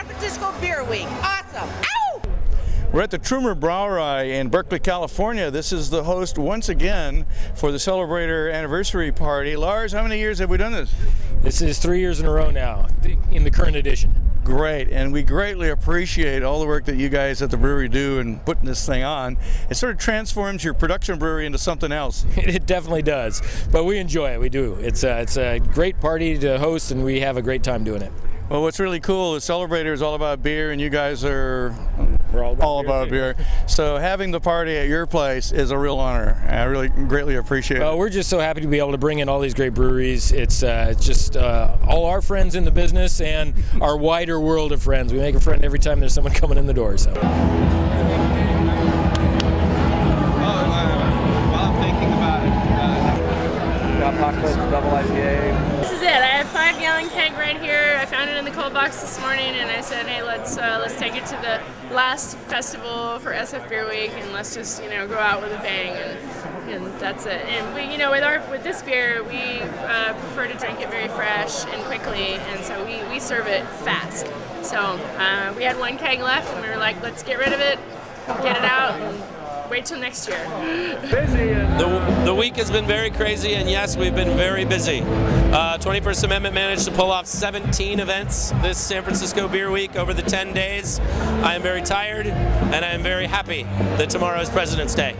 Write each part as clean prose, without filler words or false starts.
San Francisco Beer Week. Awesome. Ow! We're at the Trumer Brauerei in Berkeley, California. This is the host once again for the Celebrator anniversary party. Lars, how many years have we done this? This is 3 years in a row now, in the current edition. Great, and we greatly appreciate all the work that you guys at the brewery do in putting this thing on. It sort of transforms your production brewery into something else. It definitely does, but we enjoy it. We do. It's a great party to host, and we have a great time doing it. Well, what's really cool is Celebrator is all about beer, and you guys are We're all about beer. So having the party at your place is a real honor. I really greatly appreciate it. Well, we're just so happy to be able to bring in all these great breweries. It's just all our friends in the business and our wider world of friends. We make a friend every time there's someone coming in the door. So. While I'm thinking about it, got Apocalypse Double IPA. This is it. I have 5-gallon keg right here. I found it in the cold box this morning, and I said, hey, let's take it to the last festival for SF Beer Week, and let's just go out with a bang, and that's it. And we, with this beer, we prefer to drink it very fresh and quickly, and so we serve it fast. So we had 1 keg left, and we were like, let's get rid of it, get it out, and wait till next year. The week has been very crazy, and yes, we've been very busy. 21st Amendment managed to pull off 17 events this San Francisco Beer Week over the 10 days. I am very tired, and I am very happy that tomorrow is President's Day.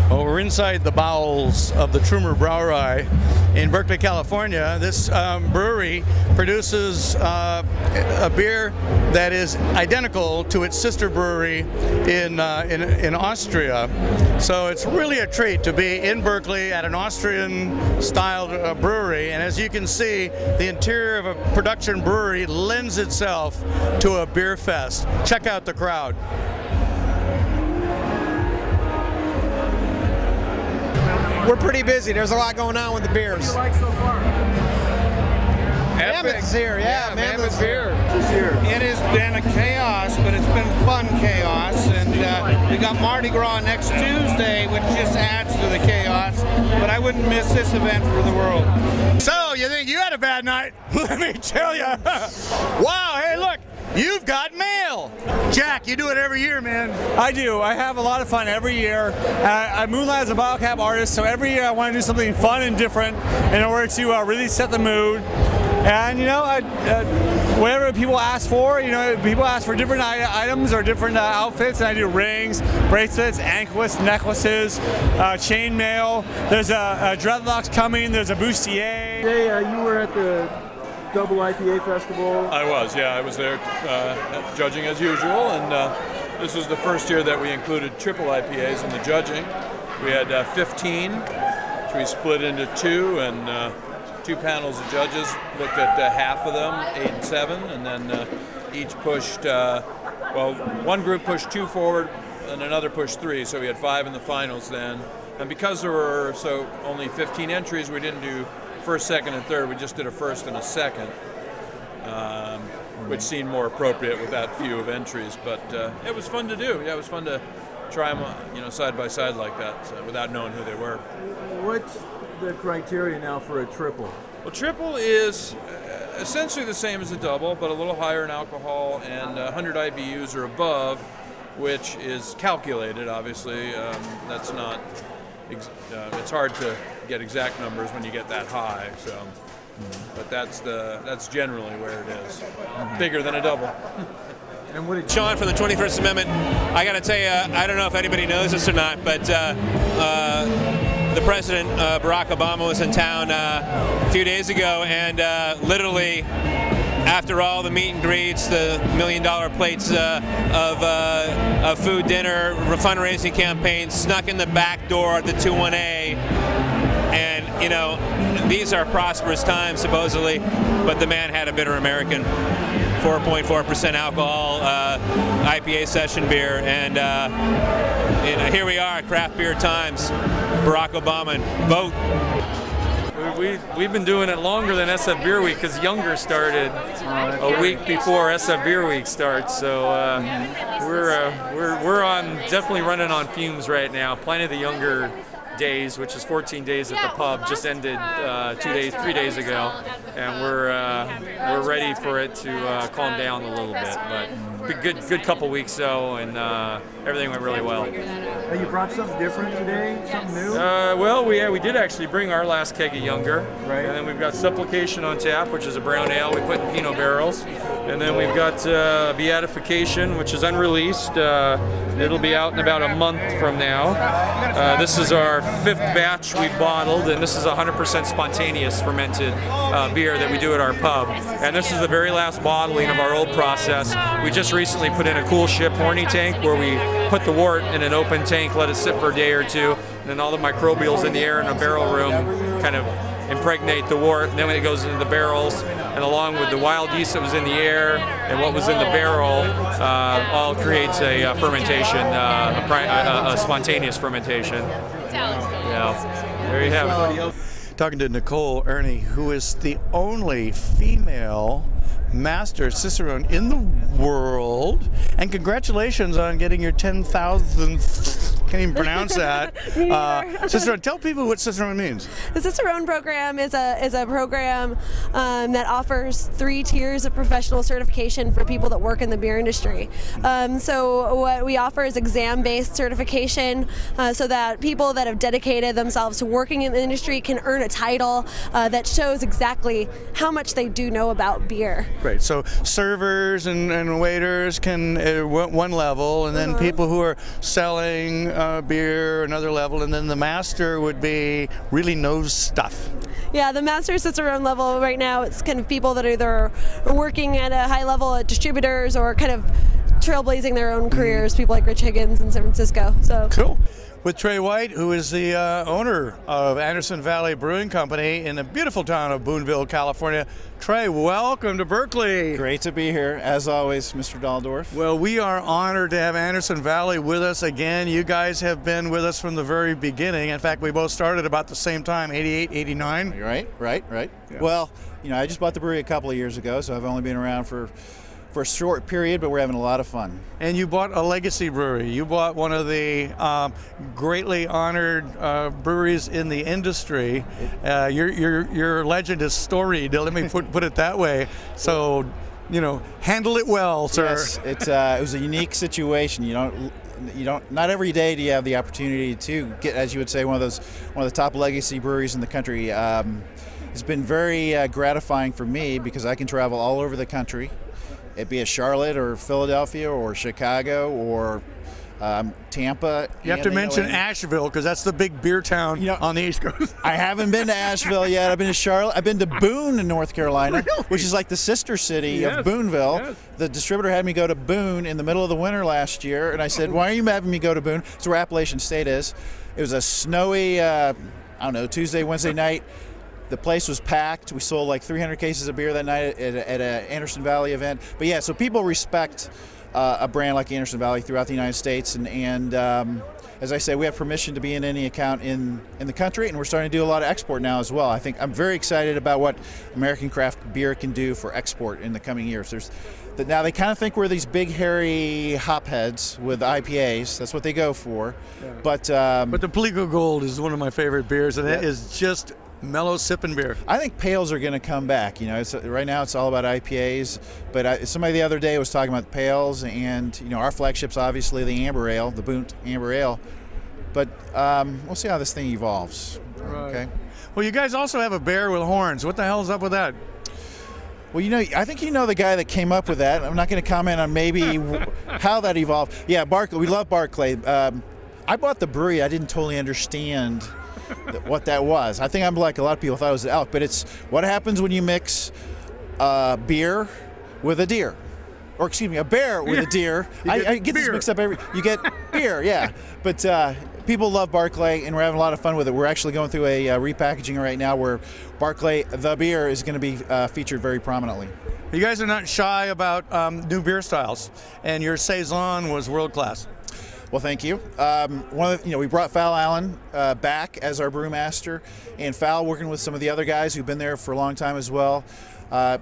Well, we're inside the bowels of the Trumer Brauerei in Berkeley, California. This brewery produces a beer that is identical to its sister brewery in Austria. So it's really a treat to be in Berkeley at an Austrian-styled brewery. And as you can see, the interior of a production brewery lends itself to a beer fest. Check out the crowd. We're pretty busy. There's a lot going on with the beers. What do you like so far? Mammoth's here, yeah, Mammoth's here. It has been a chaos, but it's been fun chaos, and we got Mardi Gras next Tuesday, which just adds to the chaos, but I wouldn't miss this event for the world. So, you think you had a bad night? Let me tell you. Wow, hey look, you've got mail. Jack, you do it every year, man. I do. I have a lot of fun every year. I moonlight as a bottle cap artist, so every year I want to do something fun and different in order to really set the mood. And whatever people ask for, people ask for different items or different outfits, and I do rings, bracelets, anklets, necklaces, chain mail. There's a dreadlocks coming. There's a bustier. Today you were at the Double IPA Festival. I was, yeah. I was there judging as usual, and this was the first year that we included triple IPAs in the judging. We had 15, which we split into 2, and 2 panels of judges looked at half of them, 8 and 7, and then each pushed, one group pushed 2 forward and another pushed 3, so we had 5 in the finals then. And because there were only 15 entries, we didn't do first, second, and third. We just did a first and a second, which seemed more appropriate with that few of entries. But it was fun to do. Yeah, it was fun to try them, side by side like that, without knowing who they were. What's the criteria now for a triple? Well, triple is essentially the same as a double, but a little higher in alcohol and 100 IBUs or above, which is calculated. Obviously, that's not. It's hard to get exact numbers when you get that high. So, but that's generally where it is. Bigger than a double. And what did Sean from the 21st Amendment. I got to tell you, I don't know if anybody knows this or not, but the President, Barack Obama, was in town a few days ago, and literally, after all the meet and greets, the $1 million plates of food, dinner, fundraising campaigns, snuck in the back door at the 21A, and these are prosperous times supposedly, but the man had a bitter American, 4.4% alcohol IPA session beer, and here we are, craft beer times. Barack Obama, vote. we've been doing it longer than SF Beer Week because Younger started a week before SF Beer Week starts. So we're on definitely running on fumes right now. Plenty of the Younger days, which is 14 days at the pub, just ended 3 days ago, and we're ready for it to calm down a little bit. But good couple weeks though, and everything went really well. You brought something different today, something new? Well, we did actually bring our last keg of Younger, right. And then we've got Supplication on tap, which is a brown ale we put in Pinot barrels, and then we've got Beatification, which is unreleased. It'll be out in about a month from now. This is our 5th batch we've bottled, and this is 100% spontaneous fermented beer that we do at our pub. And this is the very last bottling of our old process. We just recently put in a cool ship horny tank where we put the wort in an open tank, let it sit for a day or two, and then all the microbials in the air in a barrel room kind of impregnate the wort, and then when it goes into the barrels, and along with the wild yeast that was in the air and what was in the barrel, all creates a fermentation, a spontaneous fermentation. Yeah, there you have it. Talking to Nicole Ernie, who is the only female master cicerone in the world, and congratulations on getting your 10,000th, can't even pronounce that, cicerone. Tell people what cicerone means. The Cicerone program is a program that offers 3 tiers of professional certification for people that work in the beer industry. So what we offer is exam-based certification, so that people that have dedicated themselves to working in the industry can earn a title that shows exactly how much they do know about beer. Great. So servers and waiters can one level, and then people who are selling beer another level, and then the master would be really knows stuff. Yeah, the master Cicerone level right now, it's kind of people that are either working at a high level at distributors or kind of trailblazing their own careers. People like Rich Higgins in San Francisco. So cool. With Trey White, who is the owner of Anderson Valley Brewing Company in the beautiful town of Boonville, California. Trey, welcome to Berkeley. Great to be here, as always, Mr. Daldorf. Well, we are honored to have Anderson Valley with us again. You guys have been with us from the very beginning. In fact, we both started about the same time, 88, 89. Right. Yeah. Well, I just bought the brewery a couple of years ago, so I've only been around for a short period, but we're having a lot of fun. And you bought a legacy brewery. You bought one of the greatly honored breweries in the industry. Your legend is storied. Let me put it that way. So, handle it well, sir. Yes, it was a unique situation. Not every day do you have the opportunity to get, as you would say, one of the top legacy breweries in the country. It's been very gratifying for me because I can travel all over the country. It be a Charlotte or Philadelphia or Chicago or Tampa. You have to mention Asheville because that's the big beer town on the East Coast. I haven't been to Asheville yet. I've been to Charlotte. I've been to Boone in North Carolina, really? Which is like the sister city of Booneville. Yes. The distributor had me go to Boone in the middle of the winter last year, and I said, "Why are you having me go to Boone?" It's where Appalachian State is. It was a snowy, Tuesday, Wednesday night. The place was packed. We sold like 300 cases of beer that night at an Anderson Valley event. But yeah, so people respect a brand like Anderson Valley throughout the United States. And as I say, we have permission to be in any account in the country, and we're starting to do a lot of export now as well. I'm very excited about what American craft beer can do for export in the coming years. Now they kind of think we're these big hairy hopheads with IPAs. That's what they go for. Yeah. But the Palico Gold is one of my favorite beers, and it is just mellow sipping beer. I think pails are going to come back. Right now it's all about IPAs, but somebody the other day was talking about pails, and our flagship's obviously the Amber Ale, the Boont Amber Ale. But we'll see how this thing evolves. Right. Okay. Well, you guys also have a bear with horns. What the hell's up with that? Well, I think the guy that came up with that. I'm not going to comment on maybe how that evolved. Yeah, Berkeley. We love Berkeley. I bought the brewery. I didn't totally understand what that was. I think I'm like a lot of people thought it was an elk, but it's what happens when you mix beer with a deer. Or excuse me, a bear with a deer. I get this mixed up you get beer, yeah. But people love Berkeley, and we're having a lot of fun with it. We're actually going through a repackaging right now where Berkeley, the beer, is going to be featured very prominently. You guys are not shy about new beer styles, and your Saison was world class. Well, thank you. We brought Fal Allen back as our brewmaster, and Fal working with some of the other guys who've been there for a long time as well.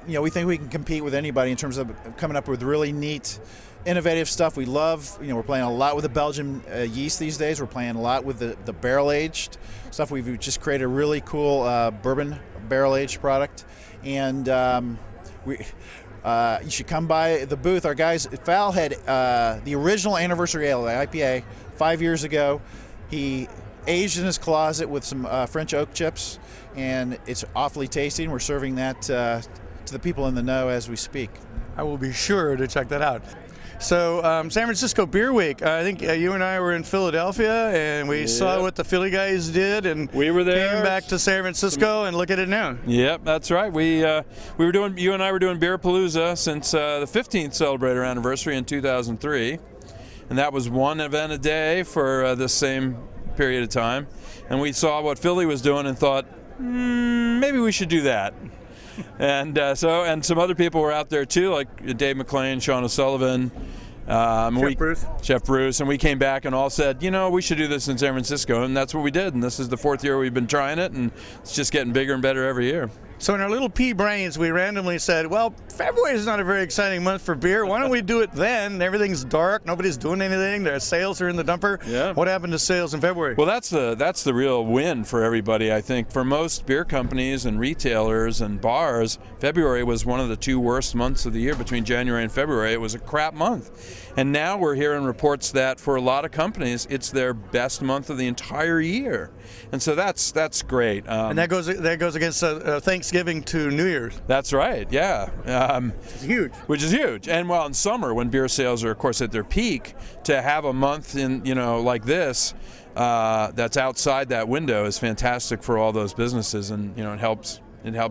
We think we can compete with anybody in terms of coming up with really neat, innovative stuff. We love, we're playing a lot with the Belgian yeast these days. We're playing a lot with the barrel-aged stuff. We've just created a really cool bourbon barrel-aged product, and you should come by the booth. Our guys, Fal had the original anniversary ale, the IPA, 5 years ago. He aged in his closet with some French oak chips, and it's awfully tasty, and we're serving that to the people in the know as we speak. I will be sure to check that out. So San Francisco Beer Week, I think you and I were in Philadelphia, and we saw what the Philly guys did, and we were there. Came back to San Francisco, and look at it now. Yep, that's right. You and I were doing Beer Palooza since the 15th Celebrator anniversary in 2003, and that was one event a day for this same period of time. And we saw what Philly was doing and thought, maybe we should do that. And and some other people were out there too, like Dave McClain, Sean O'Sullivan, Chef Bruce, and we came back and all said, we should do this in San Francisco, and that's what we did. And this is the 4th year we've been trying it, and it's just getting bigger and better every year. So in our little pea brains, we randomly said, well, February is not a very exciting month for beer. Why don't we do it then? Everything's dark. Nobody's doing anything. Their sales are in the dumper. Yeah. What happened to sales in February? Well, that's the real win for everybody, I think. For most beer companies and retailers and bars, February was one of the 2 worst months of the year. Between January and February, it was a crap month. And now we're hearing reports that for a lot of companies, it's their best month of the entire year. And so that's great. And that goes against Thanksgiving to New Year's. That's right, yeah. It's huge. Which is huge. And while in summer, when beer sales are, of course, at their peak, to have a month in, like this, that's outside that window is fantastic for all those businesses, and it helps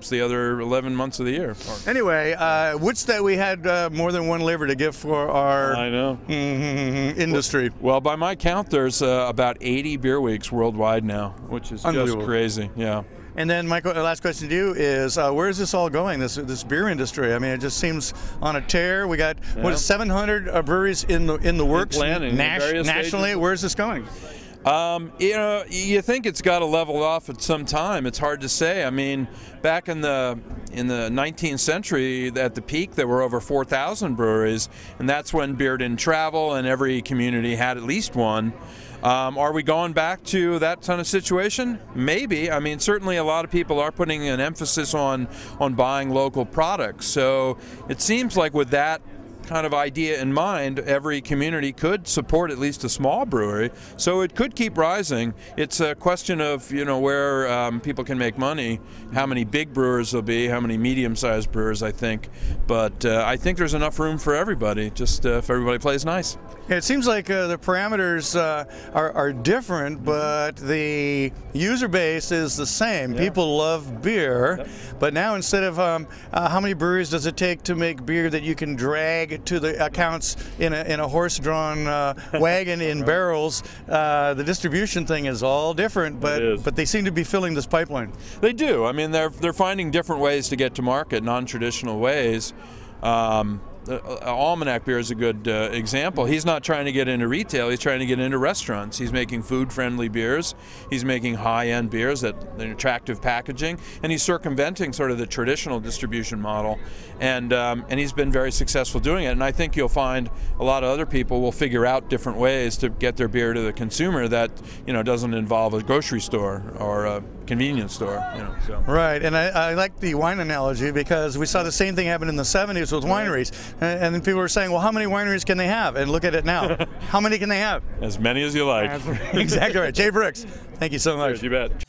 the other 11 months of the year. Anyway, what's that we had more than one liver to give for our industry? Well, by my count, there's about 80 beer weeks worldwide now, which is just crazy. Yeah. And then, Michael, the last question to you is, where is this all going, this beer industry? I mean, it just seems on a tear. We got, 700 breweries in the works nationally. Where is this going? You think it's got to level off at some time. It's hard to say. I mean, back in the 19th century, at the peak, there were over 4,000 breweries, and that's when beer didn't travel, and every community had at least one. Are we going back to that kind of situation? Maybe. I mean, certainly a lot of people are putting an emphasis on buying local products. So it seems like with that kind of idea in mind, every community could support at least a small brewery, so it could keep rising. It's a question of where people can make money, how many big brewers there'll be, how many medium-sized brewers, I think. But I think there's enough room for everybody, just if everybody plays nice. Yeah, it seems like the parameters are different, but the user base is the same. Yeah. People love beer, but now instead of how many breweries does it take to make beer that you can drag to the accounts in a horse-drawn wagon in barrels, the distribution thing is all different, but they seem to be filling this pipeline. They do. I mean, they're finding different ways to get to market, non-traditional ways. Almanac beer is a good example. He's not trying to get into retail, he's trying to get into restaurants. He's making food-friendly beers, he's making high-end beers that an attractive packaging, and he's circumventing sort of the traditional distribution model, and he's been very successful doing it. And I think you'll find a lot of other people will figure out different ways to get their beer to the consumer that doesn't involve a grocery store or a convenience store. So. Right, and I like the wine analogy, because we saw the same thing happen in the 70s with wineries. And then people were saying, well, how many wineries can they have? And look at it now. How many can they have? As many as you like. Exactly right. Jay Brooks, thank you so much. You bet.